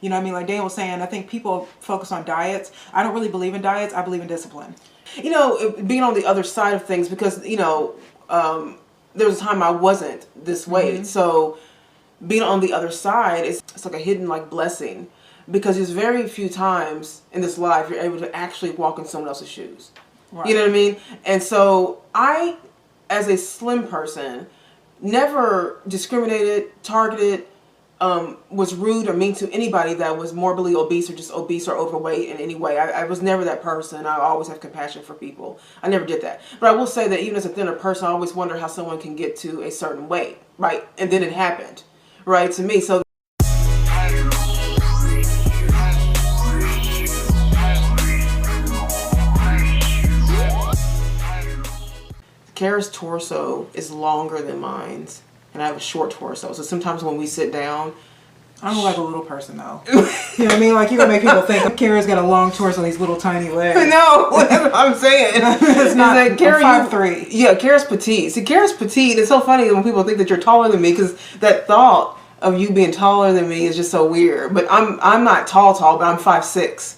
You know what I mean? Like Daniel was saying, I think people focus on diets. I don't really believe in diets. I believe in discipline. You know, being on the other side of things, because, you know, there was a time I wasn't this weight. So being on the other side, it's like a hidden like blessing, because there's very few times in this life you're able to actually walk in someone else's shoes. Right. You know what I mean? And so I, as a slim person, never discriminated, targeted, was rude or mean to anybody that was morbidly obese or just obese or overweight in any way. I was never that person. I always have compassion for people. I never did that. But I will say that even as a thinner person, I always wonder how someone can get to a certain weight, right? And then it happened, right, to me. So Kara's torso is longer than mine's, and I have a short torso. So sometimes when we sit down, I look like a little person though. You know what I mean? Like, you're gonna make people think Kara's got a long torso and these little tiny legs. No, that's what I'm saying. It's not like Kara, 5'3". Yeah, Kara's petite. See, Kara's petite. It's so funny when people think that you're taller than me, because that thought of you being taller than me is just so weird. But I'm not tall, but I'm 5'6".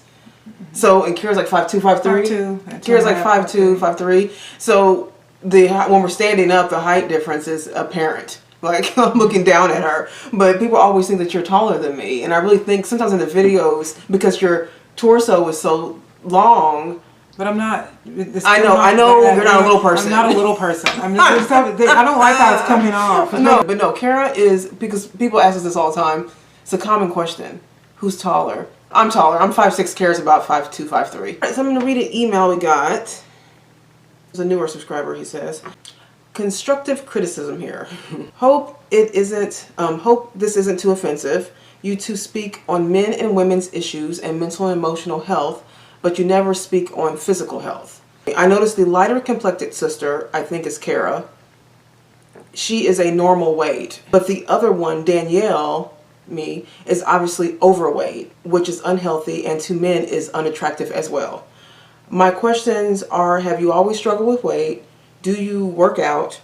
So, and Kara's like 5'2", 5'3". 5'2". Kara's like 5'2", 5'3". So when we're standing up, the height difference is apparent. Like, I'm looking down at her, but people always think that you're taller than me, and I really think sometimes in the videos, because your torso is so long. But I'm not. I know you're not a little person. I'm not a little person. I'm just, I don't like how it's coming off. No, Kara is, because people ask us this all the time. It's a common question. Who's taller? I'm taller. I'm 5'6". Kara's about 5'2", 5'3". All right, so I'm gonna read an email we got. There's a newer subscriber. He says, constructive criticism here. Hope this isn't too offensive. You two speak on men and women's issues and mental and emotional health, but you never speak on physical health. I noticed the lighter complected sister, I think is Kara. She is a normal weight, but the other one, Danielle, me, is obviously overweight, which is unhealthy, and to men is unattractive as well. My questions are, have you always struggled with weight? Do you work out?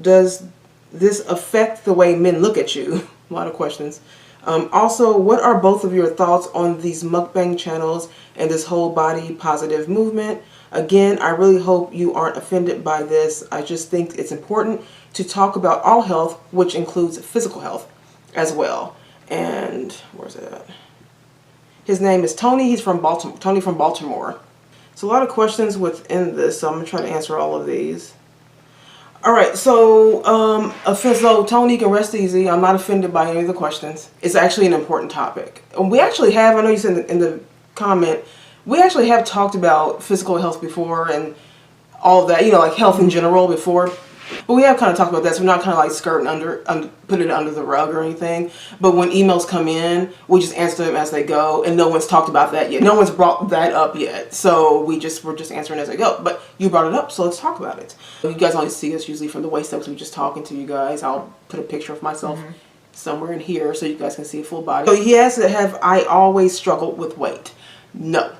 Does this affect the way men look at you? A lot of questions. Also, what are both of your thoughts on these mukbang channels and this whole body positive movement? Again, I really hope you aren't offended by this. I just think it's important to talk about all health, which includes physical health as well. And where's it at? His name is Tony. He's from Baltimore. Tony from Baltimore. So a lot of questions within this, so I'm going to try to answer all of these. All right, so Tony, you can rest easy. I'm not offended by any of the questions. It's actually an important topic. And we actually have, I know you said in the comment, we actually have talked about physical health before and all of that, you know, like health in general before. But we have kind of talked about that, so we're not kind of like skirting putting it under the rug or anything. But when emails come in, we just answer them as they go, and no one's talked about that yet. No one's brought that up yet, so we're just answering as they go. But you brought it up, so let's talk about it. You guys only see us usually from the waist up, so we're just talking to you guys. I'll put a picture of myself somewhere in here so you guys can see a full body. So he asks, have I always struggled with weight? No.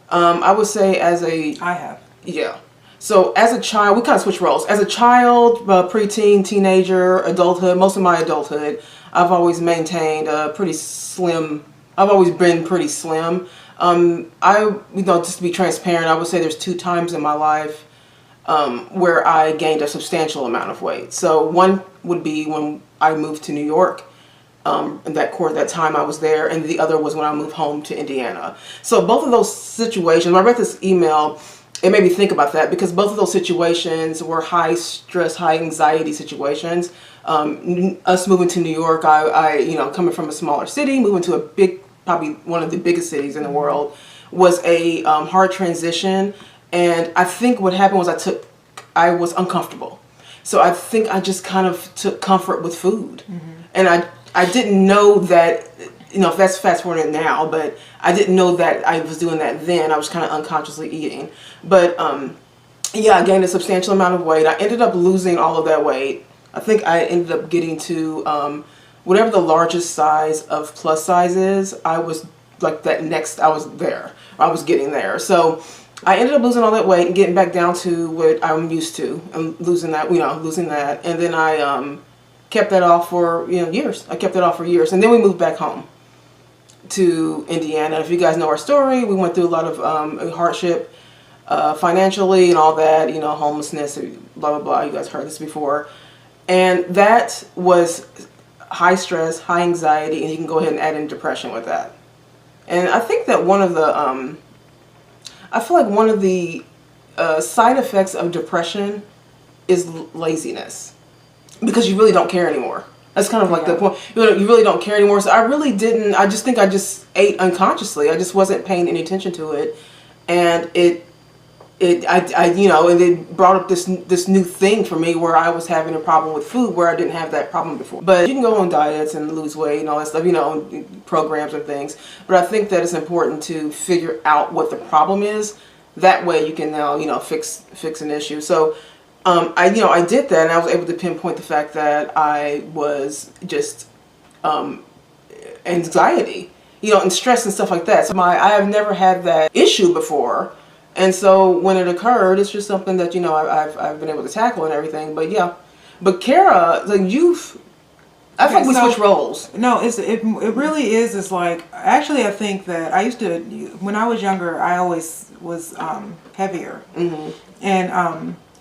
I would say I have. Yeah. So as a child, we kind of switch roles. As a child, preteen, teenager, adulthood, most of my adulthood, I've always maintained a pretty slim. I've always been pretty slim. Just to be transparent, I would say there's 2 times in my life where I gained a substantial amount of weight. So one would be when I moved to New York. That time I was there, and the other was when I moved home to Indiana. So both of those situations, when I read this email, it made me think about that, because both of those situations were high stress, high anxiety situations. Us moving to New York, coming from a smaller city, moving to probably one of the biggest cities in the world, was a hard transition. And I think what happened was I was uncomfortable. So I think I just kind of took comfort with food. And I didn't know that, if that's fast forwarding now, but I didn't know that I was doing that then. I was kind of unconsciously eating. But yeah, I gained a substantial amount of weight. I ended up losing all of that weight. I think I ended up getting to whatever the largest size of plus size is. I was like I was there. I was getting there. So I ended up losing all that weight and getting back down to what I'm used to, and losing that. And then I kept that off for years. I kept it off for years, and then we moved back home. to Indiana. If you guys know our story, we went through a lot of hardship financially and all that, you know, homelessness, blah, blah, blah. You guys heard this before. And that was high stress, high anxiety, and you can go ahead and add in depression with that. And I think that one of the, I feel like one of the side effects of depression is laziness, because you really don't care anymore. That's kind of like the point. You really don't care anymore. So I really didn't. I just think I just ate unconsciously. I just wasn't paying any attention to it, and and it brought up this new thing for me where I was having a problem with food where I didn't have that problem before. But you can go on diets and lose weight and all that stuff, you know, programs and things. But I think that it's important to figure out what the problem is. That way you can now, you know, fix an issue. So I did that, and I was able to pinpoint the fact that I was just anxiety, you know, and stress and stuff like that. So I have never had that issue before, and so when it occurred, it's just something that, you know, I've been able to tackle and everything. But yeah, but Kara, like I think we switch roles. No, it really is. It's like, actually, I think that I used to, when I was younger, I always was heavier, and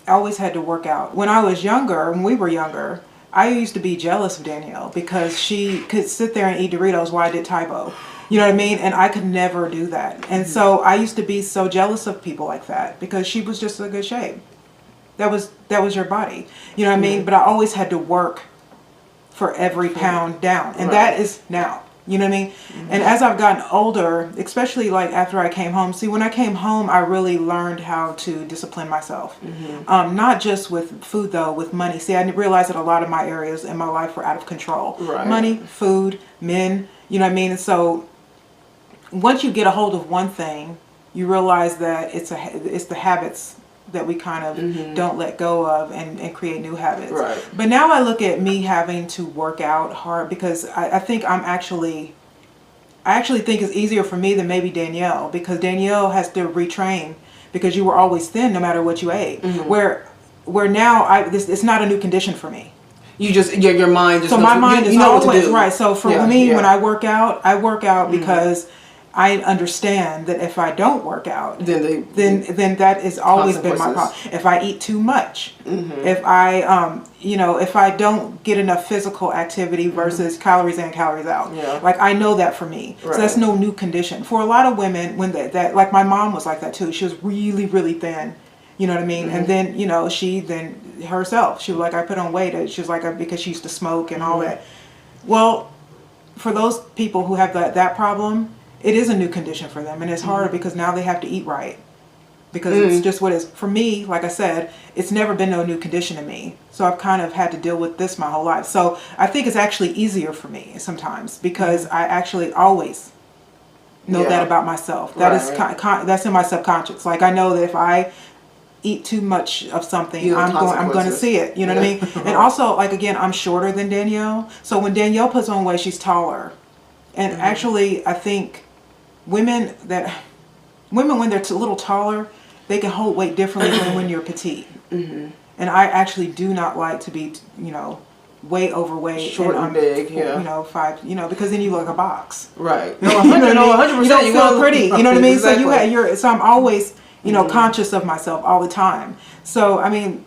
I always had to work out. When I was younger, when we were younger, I used to be jealous of Danielle because she could sit there and eat Doritos while I did Tybo. You know what I mean? And I could never do that. And so I used to be so jealous of people like that because she was just in good shape. That was your body. You know what I mean? But I always had to work for every pound down. And that is now. You know what I mean? And as I've gotten older, especially like after I came home, see, when I came home, I really learned how to discipline myself. Not just with food, though, with money. See, I realized that a lot of my areas in my life were out of control. Right. Money, food, men, you know what I mean? And so once you get a hold of one thing, you realize that it's the habits that we kind of don't let go of and create new habits. Right. But now I look at me having to work out hard because I think I actually think it's easier for me than maybe Danielle, because Danielle has to retrain because you were always thin no matter what you ate. Where now it's not a new condition for me. You just your mind just so my mind is you know always what to do. right. So for me, when I work out because I understand that if I don't work out, then that has always been my problem. If I eat too much, if I if I don't get enough physical activity versus calories in, calories out, like I know that for me. So that's no new condition. For a lot of women, when that like my mom was like that too. She was really, really thin. You know what I mean? And then, you know, she herself, she was like, I put on weight. She was like, because she used to smoke and all that. Well, for those people who have that problem, it is a new condition for them, and it's harder because now they have to eat right, because it's just what it is. For me, like I said, it's never been no new condition to me, so I've kind of had to deal with this my whole life. So I think it's actually easier for me sometimes because I actually always know that about myself. That is that's in my subconscious. Like I know that if I eat too much of something, I'm going to see it. You know what I mean? And also, like again, I'm shorter than Danielle, so when Danielle puts on weight, she's taller, and actually, I think women when they're a little taller, they can hold weight differently than when you're petite. And I actually do not like to be, you know, way overweight, short and big, you know, because then you look like a box. Right. No, 100%. You don't feel pretty. You know what I mean? Exactly. So I'm always, you know, conscious of myself all the time. So I mean,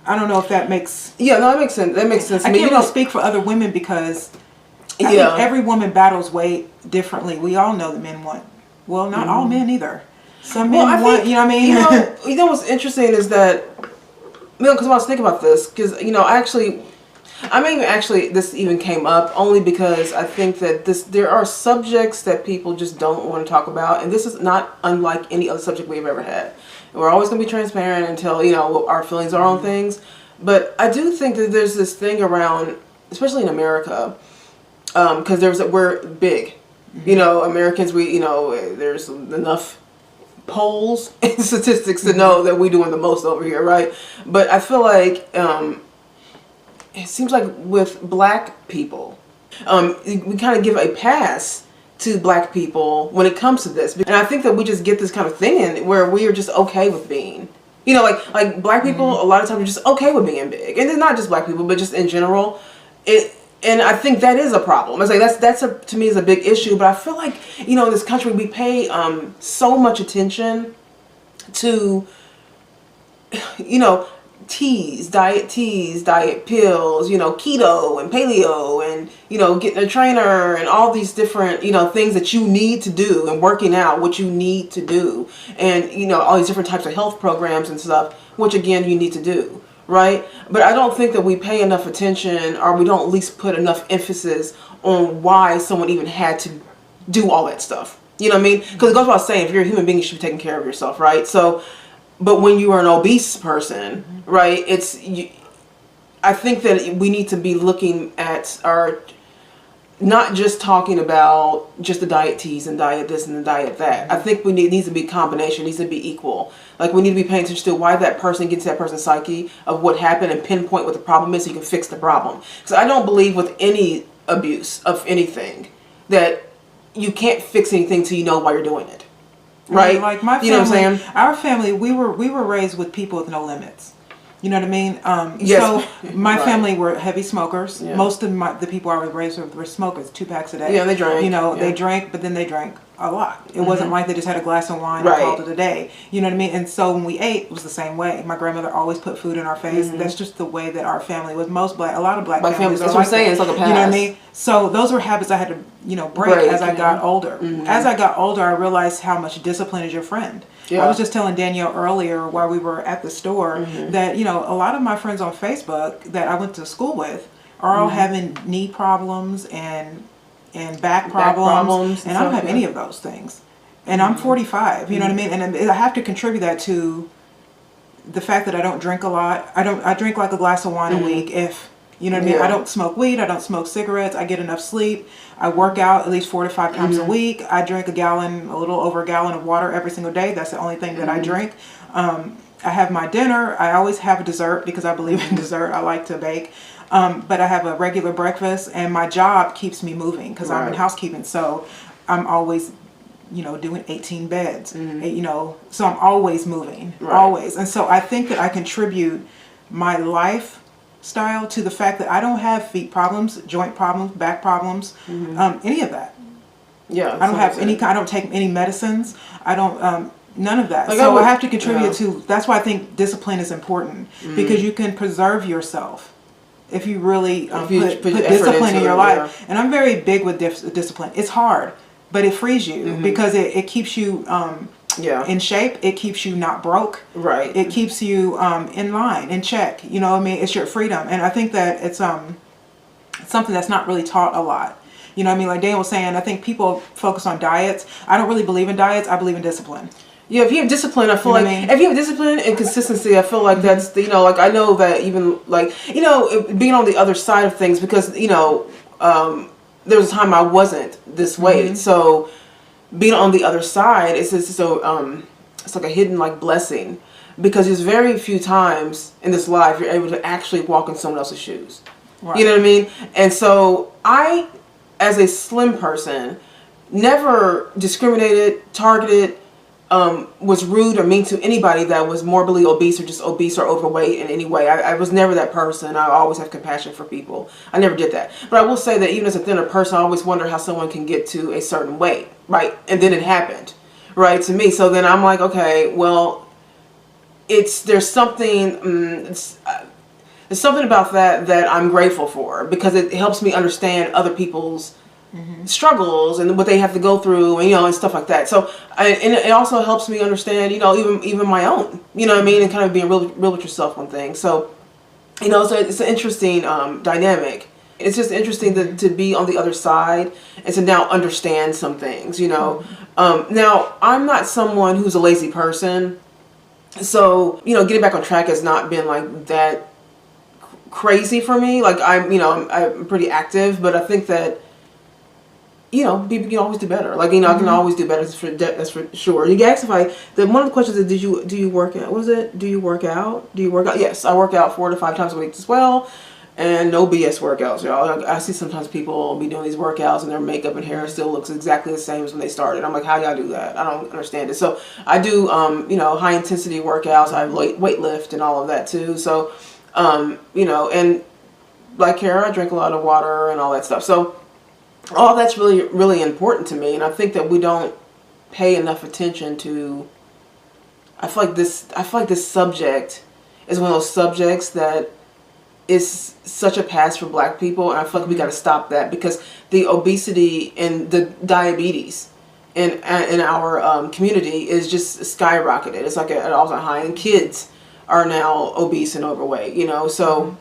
I don't know if that makes that makes sense. That makes sense. I can't really speak for other women because I think every woman battles weight differently. We all know that men want, well, not all men either. Some men want, you know what I mean? You know what's interesting is that, because I was thinking about this, because, you know, this even came up only because I think that there are subjects that people just don't want to talk about, and this is not unlike any other subject we've ever had. And we're always going to be transparent and tell, you know, what our feelings are on things. But I do think that there's this thing around, especially in America, because we're big, you know, Americans, there's enough polls and statistics to know that we're doing the most over here, right? But I feel like it seems like with black people, we kind of give a pass to black people when it comes to this, and I think that we just get this kind of thing in where we are just okay with being, you know, like black people a lot of times are just okay with being big, and it's not just black people, but just in general, And I think that is a problem. It's like to me is a big issue. But I feel like, you know, in this country we pay so much attention to, you know, diet pills, you know, keto and paleo, and, you know, getting a trainer and all these different, you know, things that you need to do, and working out, what you need to do, and, you know, all these different types of health programs and stuff, which again you need to do. Right? But I don't think that we pay enough attention, or we don't at least put enough emphasis on why someone even had to do all that stuff. You know what I mean? Because it goes without saying, if you're a human being, you should be taking care of yourself, right? So, but when you are an obese person, right, I think that we need to be looking at not just talking about just the diet teas and diet this and the diet that. I think it needs to be a combination. It needs to be equal. Like, we need to be paying attention to why that person gets that person's psyche of what happened, and pinpoint what the problem is so you can fix the problem. Because I don't believe with any abuse of anything that you can't fix anything till you know why you're doing it. Right? Like my family, you know what I'm saying? Our family, we were raised with people with no limits. You know what I mean? Yes. So my Right. family were heavy smokers. Yeah. Most of the people I was raised with were smokers, 2 packs a day. Yeah, they drank. You know, Yeah. they drank, but then they drank a lot. It wasn't like they just had a glass of wine Right. and called it a day. You know what I mean? And so when we ate, it was the same way. My grandmother always put food in our face. That's just the way that our family was. A lot of black families are that's what like I'm saying. that. It's like a pass. You know what I mean? So those were habits I had to, you know, break as I got older. As I got older, I realized how much discipline is your friend. Yeah. I was just telling Danielle earlier while we were at the store that, you know, a lot of my friends on Facebook that I went to school with are all having knee problems and back problems, and I don't have any of those things. And I'm 45, you know what I mean? And I have to contribute that to the fact that I don't drink a lot. I drink like a glass of wine a week, if, you know what I mean? Yeah. I don't smoke weed, I don't smoke cigarettes, I get enough sleep. I work out at least 4 to 5 times a week. I drink a little over a gallon of water every single day. That's the only thing that I drink. I have my dinner. I always have a dessert because I believe in dessert. I like to bake. But I have a regular breakfast, and my job keeps me moving because I'm in housekeeping. So I'm always, you know, doing 18 beds, you know, so I'm always moving, always. And so I think that I contribute my lifestyle to the fact that I don't have feet problems, joint problems, back problems, any of that. Yeah. I don't have I don't take any medicines. I don't, none of that. Like so I have to contribute to, that's why I think discipline is important, because you can preserve yourself if you really put discipline in your life. Yeah. And I'm very big with discipline. It's hard, but it frees you because it keeps you in shape. It keeps you not broke. Right. It keeps you in line, in check. You know what I mean? It's your freedom. And I think that it's something that's not really taught a lot. You know what I mean? Like Dan was saying, I think people focus on diets. I don't really believe in diets. I believe in discipline. Yeah, if you have discipline, I feel if you have discipline and consistency, I feel like that's, you know, like I know that even like, you know, being on the other side of things, because, you know, there was a time I wasn't this way. So being on the other side, it's just so, it's like a hidden like blessing, because there's very few times in this life you're able to actually walk in someone else's shoes. Right. You know what I mean? And so I, as a slim person, never discriminated, targeted, was rude or mean to anybody that was morbidly obese or just obese or overweight in any way. I was never that person. I always have compassion for people. I never did that. But I will say that even as a thinner person, I always wonder how someone can get to a certain weight, right? And then it happened, right, to me. So then I'm like, okay, well, there's something, there's something about that I'm grateful for, because it helps me understand other people's struggles and what they have to go through, and, you know, and stuff like that. So and it also helps me understand, you know, even my own, you know what I mean, and kind of being real with yourself on things. So, you know, so it's an interesting dynamic. It's just interesting to be on the other side and to now understand some things, you know. Now, I'm not someone who's a lazy person, so, you know, getting back on track has not been like that crazy for me. Like I'm pretty active, but I think that, you know, people can always do better. Like, you know, I can always do better. That's for sure. You asked one of the questions is, do you work out? What was it? Do you work out? Yes, I work out 4 to 5 times a week as well. And no BS workouts, y'all. I see sometimes people be doing these workouts and their makeup and hair still looks exactly the same as when they started. I'm like, how y'all do that? I don't understand it. So I do, you know, high intensity workouts. I weight lift and all of that too. So, you know, and like Kara, I drink a lot of water and all that stuff. So all that's really, really important to me. And I think that we don't pay enough attention to, I feel like this subject is one of those subjects that is such a pass for Black people, and I feel like we got to stop that, because the obesity and the diabetes in our community is just skyrocketed. It's like at an all-time high, and kids are now obese and overweight. You know, so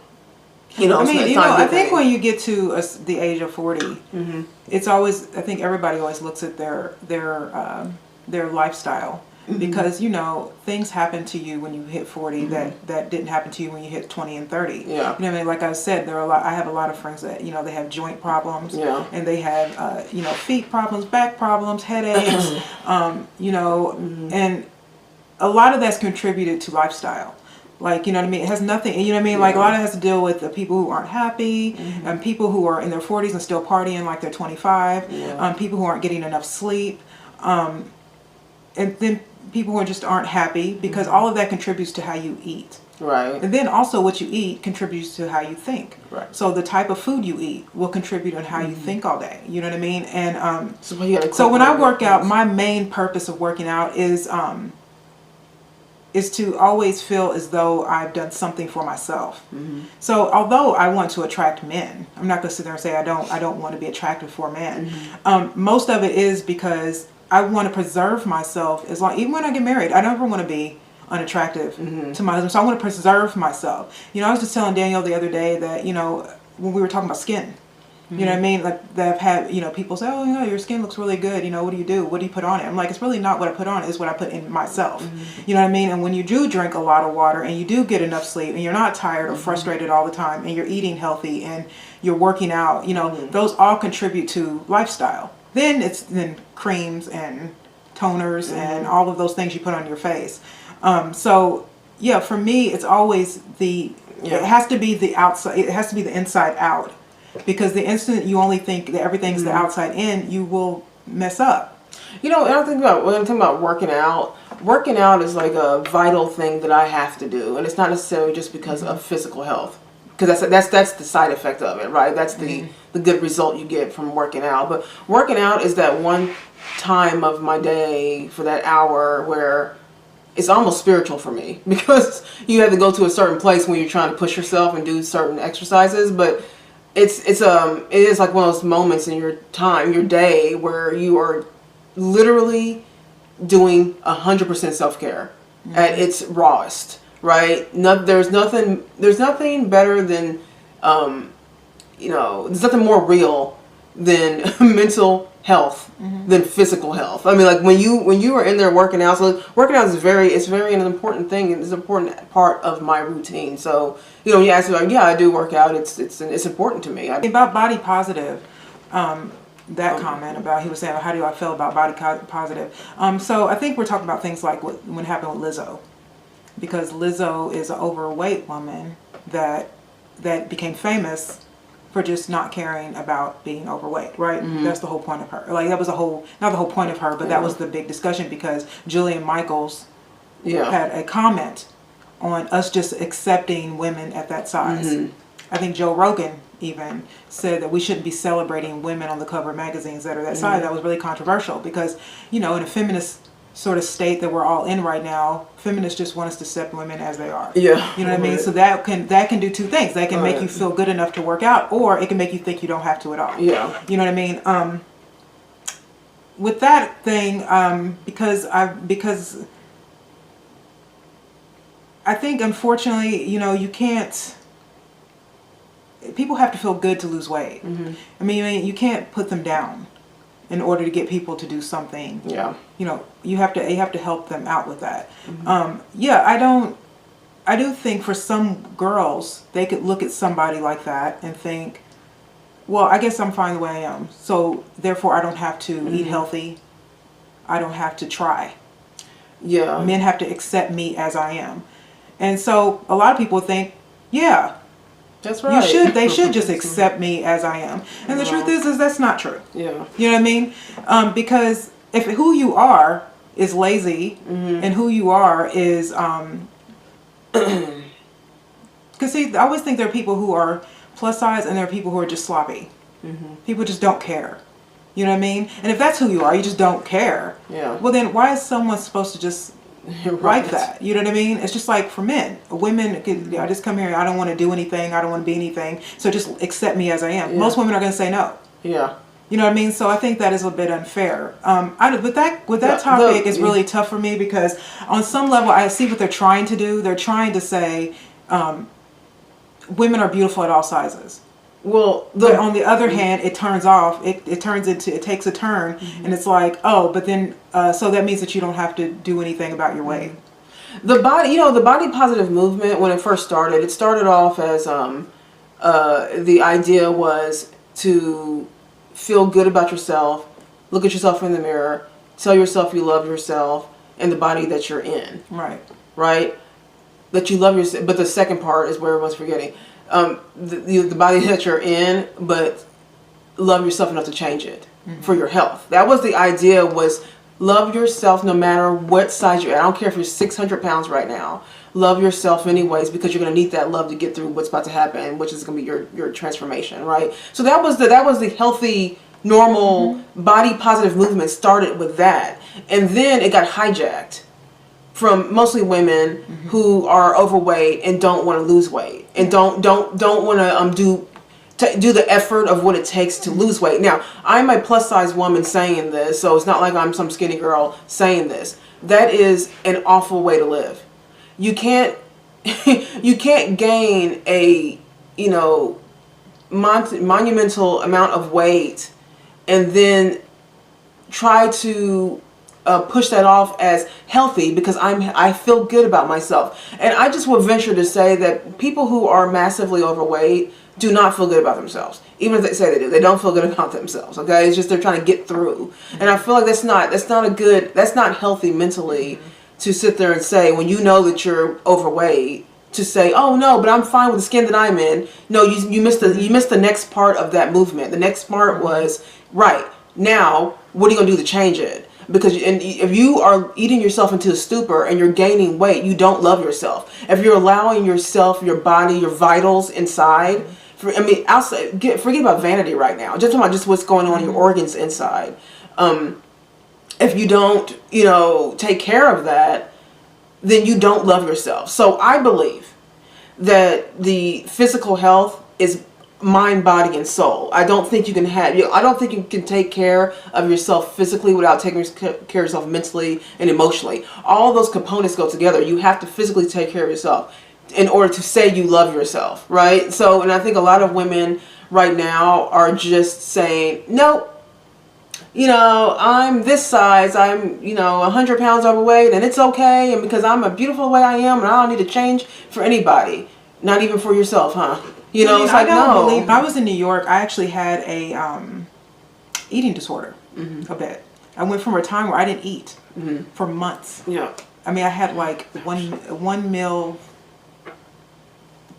I mean, I think when you get to the age of 40, it's always, I think everybody always looks at their lifestyle. Because, things happen to you when you hit 40 that didn't happen to you when you hit 20 and 30. Yeah. I mean, like I said, I have a lot of friends that, they have joint problems. Yeah. And they have, feet problems, back problems, headaches, and a lot of that's contributed to lifestyle. Like, you know what I mean? It has nothing, you know what I mean? Like, a lot of it has to deal with the people who aren't happy, and people who are in their 40s and still partying like they're 25, people who aren't getting enough sleep, and then people who just aren't happy, because all of that contributes to how you eat. Right. And then also what you eat contributes to how you think. Right. So the type of food you eat will contribute on how you think all day. You know what I mean? And so when I work out, my main purpose of working out is to always feel as though I've done something for myself. So although I want to attract men, I'm not going to sit there and say I don't want to be attractive for men. Most of it is because I want to preserve myself even when I get married. I never want to be unattractive to my husband. So I want to preserve myself. I was just telling Danielle the other day that, when we were talking about skin, you know what I mean? Like, that I've had, people say, oh, your skin looks really good. What do you do? What do you put on it? I'm like, it's really not what I put on it. It's what I put in myself. You know what I mean? And when you do drink a lot of water and you do get enough sleep and you're not tired or frustrated all the time and you're eating healthy and you're working out, those all contribute to lifestyle. Then it's creams and toners and all of those things you put on your face. So yeah, for me, it's always it has to be the outside. It has to be the inside out, because the instant you only think that everything's the outside in, you will mess up. And I think about when I'm talking about working out. Working out is like a vital thing that I have to do, and it's not necessarily just because of physical health. Because that's the side effect of it, right? That's the good result you get from working out. But working out is that one time of my day for that hour where it's almost spiritual for me, because you have to go to a certain place when you're trying to push yourself and do certain exercises. But it is like one of those moments in your day, where you are literally doing 100% self-care at its rawest. Right? There's nothing better than, there's nothing more real than mental health than physical health. I mean, like when you are in there working out, so working out is very an important thing, and it's an important part of my routine. So, you ask me, like, yeah, I do work out. It's important to me. About body positive, that comment about, he was saying, how do I feel about body positive? So I think we're talking about things like what happened with Lizzo. Because Lizzo is an overweight woman that became famous for just not caring about being overweight, right? That's the whole point of her. Like, that was not the whole point of her, but that was the big discussion, because Jillian Michaels had a comment on us just accepting women at that size. I think Joe Rogan even said that we shouldn't be celebrating women on the cover of magazines that are that size. That was really controversial, because, in a feminist sort of state that we're all in right now, feminists just want us to accept women as they are. Yeah. You know what I mean? So that can do two things. That can make you feel good enough to work out, or it can make you think you don't have to at all. Yeah. You know what I mean? With that thing, because I think, unfortunately, you can't. People have to feel good to lose weight. I mean, you can't put them down in order to get people to do something. Yeah. You have to help them out with that. I do think for some girls, they could look at somebody like that and think, well, I guess I'm fine the way I am. So therefore I don't have to eat healthy. I don't have to try. Yeah. Men have to accept me as I am. And so a lot of people think, yeah, that's right. They should just accept me as I am. And the truth is that's not true. Yeah. You know what I mean? Because if who you are is lazy, and who you are is, because see, I always think there are people who are plus size and there are people who are just sloppy. People just don't care. You know what I mean? And if that's who you are, you just don't care. Yeah. Well, then why is someone supposed to just Right. like that? You know what I mean? It's just like for men. Women, I just come here, I don't want to do anything, I don't want to be anything, so just accept me as I am. Most women are going to say no. Yeah. You know what I mean? So I think that is a bit unfair. But that topic is really tough for me because on some level I see what they're trying to do. They're trying to say women are beautiful at all sizes. Well, but on the other hand, it turns off. It takes a turn, and it's like, oh, but then so that means that you don't have to do anything about your weight. The body positive movement, when it first started, it started off as the idea was to feel good about yourself, look at yourself in the mirror, tell yourself you love yourself and the body that you're in. Right? That you love yourself. But the second part is where everyone's forgetting. The body that you're in, but love yourself enough to change it for your health. That was the idea, was love yourself no matter what size you're at. I don't care if you're 600 pounds right now. Love yourself anyways, because you're going to need that love to get through what's about to happen, which is going to be your transformation, right? So that was the healthy, normal, body positive movement started with that. And then it got hijacked from mostly women who are overweight and don't want to lose weight and don't want to do the effort of what it takes to lose weight. Now, I'm a plus size woman saying this, so it's not like I'm some skinny girl saying this. That is an awful way to live. You can't gain a monumental amount of weight and then try to push that off as healthy because I feel good about myself. And I just would venture to say that people who are massively overweight do not feel good about themselves. Even if they say they do, they don't feel good about themselves. Okay, it's just they're trying to get through. And I feel like that's not healthy mentally to sit there and say, when you know that you're overweight, to say, oh no, but I'm fine with the skin that I'm in. No, you missed the next part of that movement. The next part was, right, now what are you gonna do to change it? Because if you are eating yourself into a stupor and you're gaining weight, you don't love yourself. If you're allowing yourself, your body, your vitals inside, outside, forget about vanity right now. Just talking about just what's going on in your organs inside. If you don't, take care of that, then you don't love yourself. So I believe that the physical health is mind, body, and soul. I don't think you can take care of yourself physically without taking care of yourself mentally and emotionally. All those components go together. You have to physically take care of yourself in order to say you love yourself, right? So, and I think a lot of women right now are just saying, nope, I'm this size, I'm, 100 pounds overweight, and it's okay, and because I'm a beautiful the way I am, and I don't need to change for anybody, not even for yourself, huh? It's like, no. When I was in New York, I actually had a eating disorder a bit. I went from a time where I didn't eat for months. Yeah. I mean, I had like one meal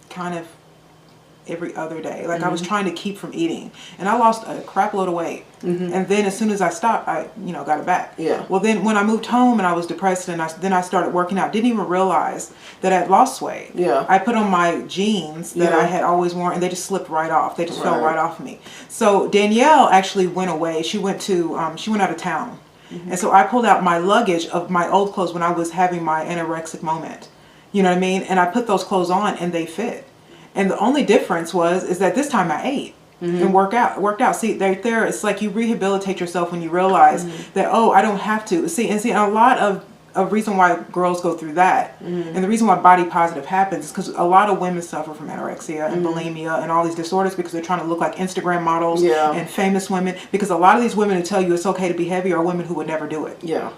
kind of every other day. Like I was trying to keep from eating, and I lost a crap load of weight. And then as soon as I stopped, I got it back. Yeah. Well, then when I moved home and I was depressed, and then I started working out. Didn't even realize that I'd lost weight. Yeah. I put on my jeans that I had always worn, and they just slipped right off. They just fell right off me. So Danielle actually went away. She went out of town, and so I pulled out my luggage of my old clothes when I was having my anorexic moment. You know what I mean? And I put those clothes on, and they fit. And the only difference is that this time I ate and worked out. See, there, it's like you rehabilitate yourself when you realize that, oh, I don't have to. See, and a lot of reason why girls go through that, and the reason why body positive happens is because a lot of women suffer from anorexia and bulimia and all these disorders because they're trying to look like Instagram models and famous women. Because a lot of these women who tell you it's okay to be heavy are women who would never do it. Yeah.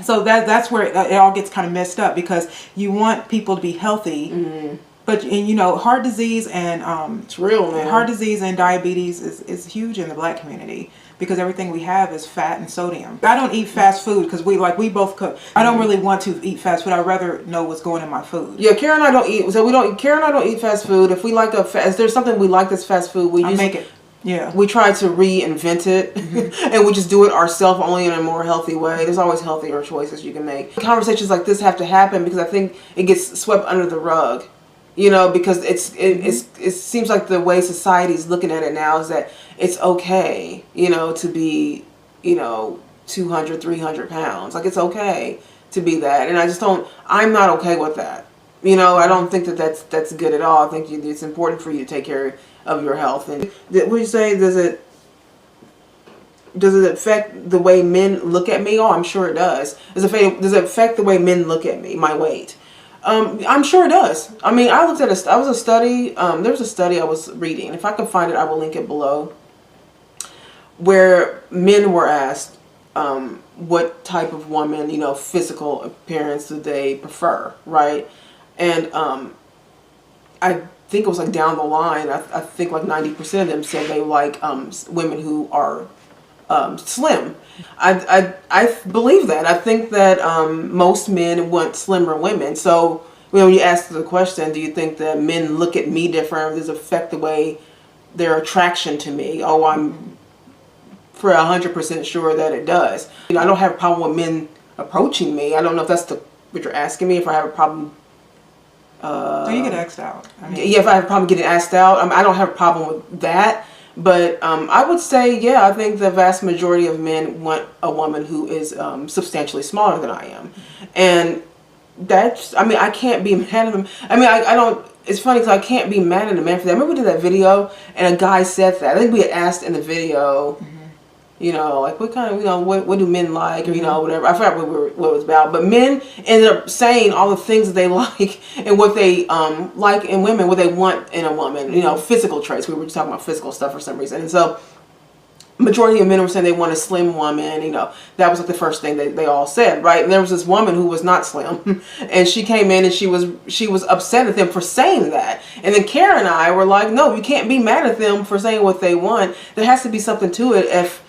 So that's where it all gets kind of messed up, because you want people to be healthy. But heart disease and it's real, man. Heart disease and diabetes is huge in the Black community because everything we have is fat and sodium. I don't eat fast food because we both cook. I don't really want to eat fast food. I'd rather know what's going in my food. Yeah, Kara and I don't eat. So Kara and I don't eat fast food. If we like if there's something we like that's fast food, we make it. Yeah. We try to reinvent it and we just do it ourselves, only in a more healthy way. There's always healthier choices you can make. Conversations like this have to happen because I think it gets swept under the rug. You know, because it seems like the way society's looking at it now is that it's okay, you know, to be, you know, 200, 300 pounds. Like, it's okay to be that. And I'm not okay with that. You know, I don't think that that's good at all. I think it's important for you to take care of your health. And what do you say, does it affect the way men look at me? Oh, I'm sure it does. Does it affect the way men look at me, my weight? I'm sure it does. I mean, I looked at there was a study I was reading. If I can find it, I will link it below, where men were asked what type of woman, you know, physical appearance do they prefer, right? And I think it was like down the line, I think like 90% of them said they like women who are slim. I believe that. I think that most men want slimmer women. So when you ask the question, do you think that men look at me different? Does it affect the way their attraction to me? Oh, I'm for 100% sure that it does. You know, I don't have a problem with men approaching me. I don't know if that's what you're asking me. If I have a problem. So you get asked out. I mean, yeah, if I have a problem getting asked out, I don't have a problem with that. But I would say, yeah, I think the vast majority of men want a woman who is substantially smaller than I am. And that's, I mean, I can't be mad at them. I mean, I don't, it's funny because I can't be mad at a man for that. I remember we did that video and a guy said that. I think we had asked in the video, you know, like what kind of, you know, what do men like, or, you know, whatever. I forgot what it was about. But men ended up saying all the things that they like and what they like in women, what they want in a woman, you know, physical traits. We were just talking about physical stuff for some reason. And so majority of men were saying they want a slim woman, you know. That was like the first thing they all said, right? And there was this woman who was not slim, and she came in and she was upset at them for saying that. And then Kara and I were like, no, you can't be mad at them for saying what they want. There has to be something to it. If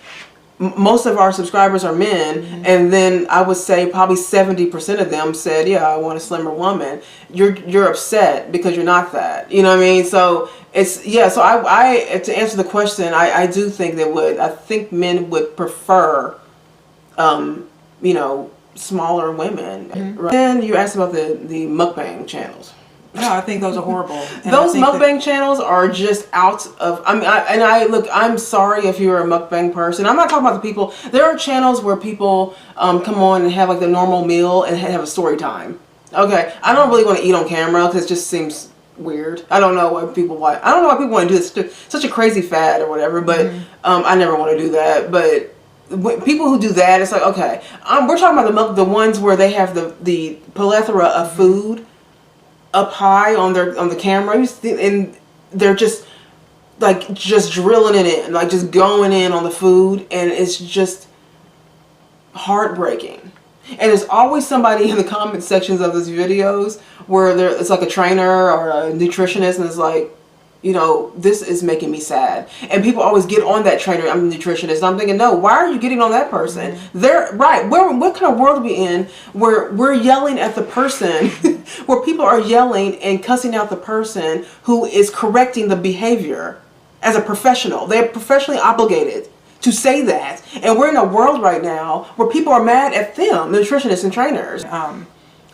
most of our subscribers are men, and then I would say probably 70% of them said, yeah, I want a slimmer woman. You're upset because you're not that. You know what I mean? So it's, yeah, so I to answer the question, I do think I think men would prefer, you know, smaller women. Right? Then you asked about the mukbang channels. No, I think those are horrible. And those mukbang channels are just out of, I mean, look, I'm sorry if you're a mukbang person. I'm not talking about the people. There are channels where people come on and have like the normal meal and have a story time. Okay, I don't really want to eat on camera because it just seems weird. I don't know why people want to do this. Such a crazy fad or whatever, but I never want to do that. But people who do that, it's like, okay, we're talking about the ones where they have the plethora of food up high on the camera, and they're just drilling it in, like just going in on the food, and it's just heartbreaking. And there's always somebody in the comment sections of those videos where it's like a trainer or a nutritionist, and it's like, you know, this is making me sad. And people always get on that trainer, I'm a nutritionist. And I'm thinking, no, why are you getting on that person? They're right. What kind of world are we in where we're yelling at the person, where people are yelling and cussing out the person who is correcting the behavior as a professional? They're professionally obligated to say that. And we're in a world right now where people are mad at them, the nutritionists and trainers.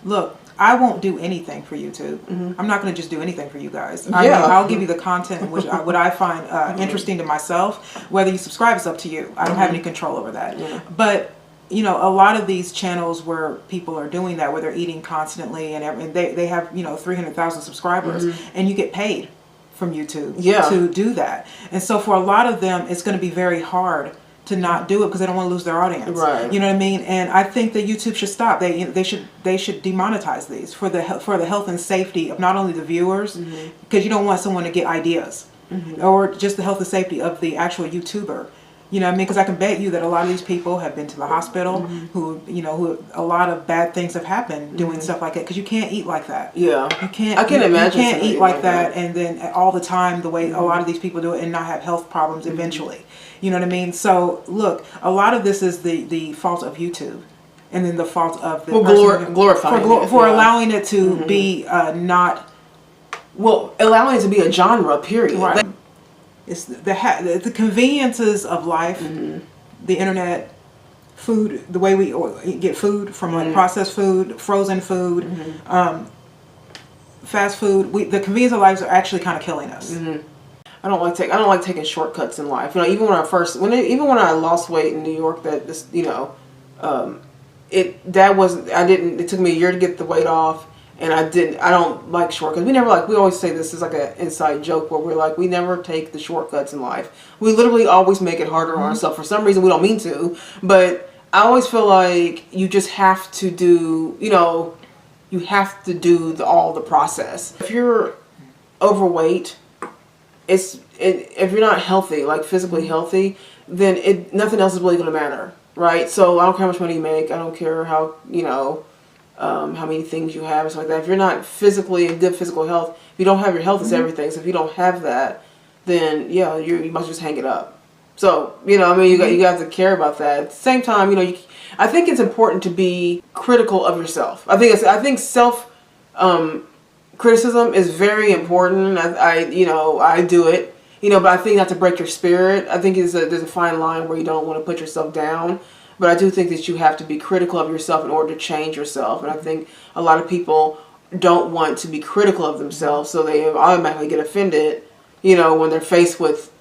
Look, I won't do anything for YouTube. I'm not going to just do anything for you guys. I'll give you the content which what I find interesting to myself. Whether you subscribe is up to you. I don't have any control over that. But you know, a lot of these channels where people are doing that, where they're eating constantly and they have, you know, 300,000 subscribers, and you get paid from YouTube to do that. And so for a lot of them, it's going to be very hard to not do it because they don't want to lose their audience. Right. You know what I mean? And I think that YouTube should stop. They should demonetize these for the health and safety of not only the viewers, because you don't want someone to get ideas, or just the health and safety of the actual YouTuber. You know what I mean? Because I can bet you that a lot of these people have been to the hospital, who a lot of bad things have happened doing stuff like that. Because you can't eat like that. Yeah. You can't. I can imagine. You can't eat like that and then all the time the way a lot of these people do it and not have health problems eventually. You know what I mean? So look, a lot of this is the fault of YouTube, and then the fault of the glorifying for allowing it to be allowing it to be a genre. Period. Right. It's the conveniences of life, the internet, food, the way we get food from like processed food, frozen food, fast food, the convenience of lives are actually kind of killing us. I don't like taking shortcuts in life. You know, even when I lost weight in New York, it took me a year to get the weight off, and I don't like shortcuts. We always say this is like an inside joke where we're like, we never take the shortcuts in life. We literally always make it harder on ourselves. For some reason, we don't mean to, but I always feel like you just have to do, all the process. If you're overweight, if you're not healthy, like physically healthy, then nothing else is really going to matter, right? So I don't care how much money you make. I don't care how many things you have and stuff like that. If you're not physically in good physical health, if you don't have your health, is everything. So if you don't have that, then yeah, you must just hang it up. So you have to care about that. At the same time, I think it's important to be critical of yourself. I think self criticism is very important. I do it, but I think not to break your spirit. I think there's a fine line where you don't want to put yourself down. But I do think that you have to be critical of yourself in order to change yourself. And I think a lot of people don't want to be critical of themselves, so they automatically get offended, when they're faced with,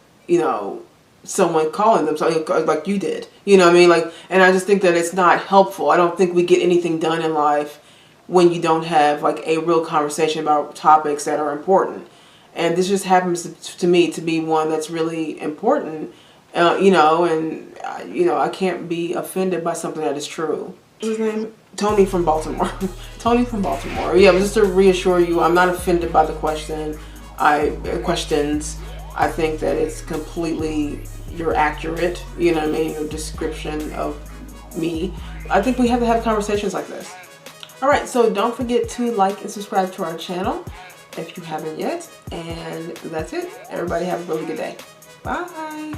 someone calling them something like you did. You know what I mean? And I just think that it's not helpful. I don't think we get anything done in life when you don't have like a real conversation about topics that are important. And this just happens to me to be one that's really important, I can't be offended by something that is true. What's his name? Tony from Baltimore. Tony from Baltimore. Yeah, just to reassure you, I'm not offended by the questions. I think that it's completely, you're accurate, your description of me. I think we have to have conversations like this. Alright, so don't forget to like and subscribe to our channel if you haven't yet. And that's it. Everybody have a really good day. Bye.